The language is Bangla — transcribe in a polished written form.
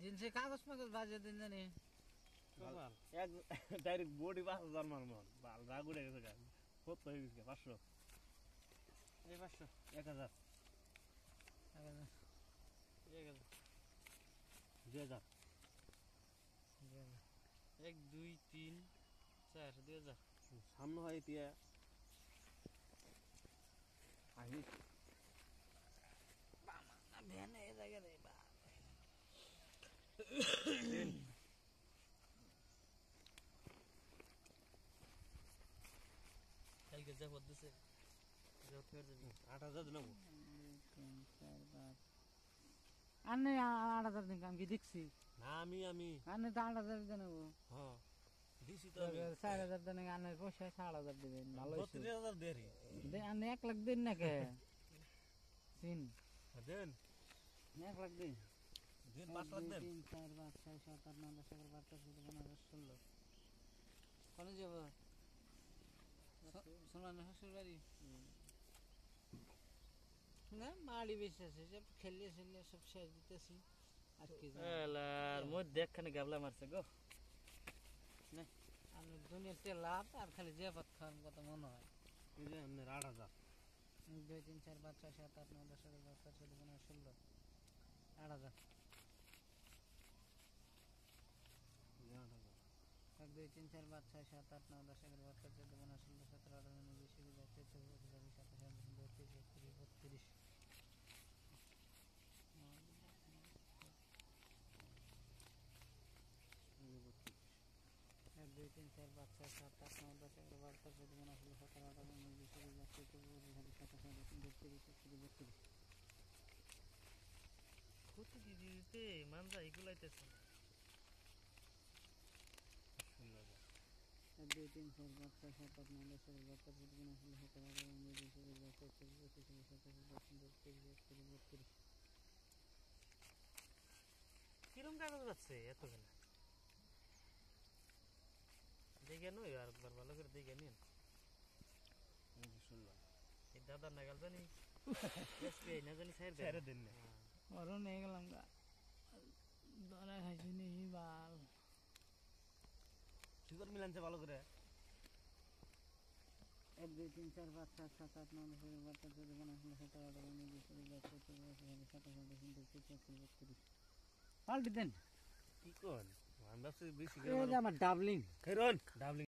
জিনসে কাগজ মাগজ বাজে দিন জানি এক ডাইরেক্ট বডি 5000 মান বাল রাগ উড়ে গেছে গান কত হয়ে গেছে 500 এই 500 1000 2000 1 2 3 4 2000 সামনে হয় তিয়া আহি বাবা না ভ্যানে এ জায়গা রে বা কালকে যা হচ্ছে যা ফের যাবি 8000 নেবো 3 4 5 আনে 8000 দিন কাম কি দেখছি না আমি আনে তো 8000 দেন নেবো হ্যাঁ দিছি তো আমি 4000 দেন আনে পয়সা 7000 দিবেন ভালো হইছে 32000 দেরি দে আনে 1 লাখ দিন না কে সিন দেন 1 লাখ দিন দিন 5 লাখ দেন 3 4 5 6 7 8 9 10 11 12 13 16 কোন যাব সোনার শ্বশুর বাড়ি না মাড়ি বেশি আছে সব খেলে সব শেষ দিতেছি আর কি এলার মই দেখখানে গাবলা মারছে গো না আমি দুনিয়াতে লাভ আর খালি যে ভাত খাওয়ার কথা মনে হয় এই যে আপনার 8000 1 2 3 4 5 6 7 8 9 10 11 12 13 14 15 16 8000 1 2 3 4 5 6 7 8 9 10 11 12 13 14 15 16 17 18 19 20 21 22 1 2 3 4 5 6 7 8 9 10 11 12 13 14 15 16 17 18 19 20 21 22 কত কি দিতে মানজা এগুলাইতেছে 1 2 3 4 5 6 7 8 9 10 11 12 13 14 15 16 17 18 19 20 21 কিরম কাগজ যাচ্ছে এত বেলা দেখে নই আর একবার ভালো করে দেখে নিন এই দাদা নাগাল জানি এসপি না জানি ছেড়ে দেন না ওরও নিয়ে গেলাম গা ধরা খাইছি নি বাল সুগার মিলানছে ভালো করে 1 2 3 4 5 6 7 8 9 10 11 12 13 14 15 16 17 18 19 20 21 22 পাল্টি দেন কি কোন আমরা বেশি আমার ডাবলিং খেরন ডাবলিং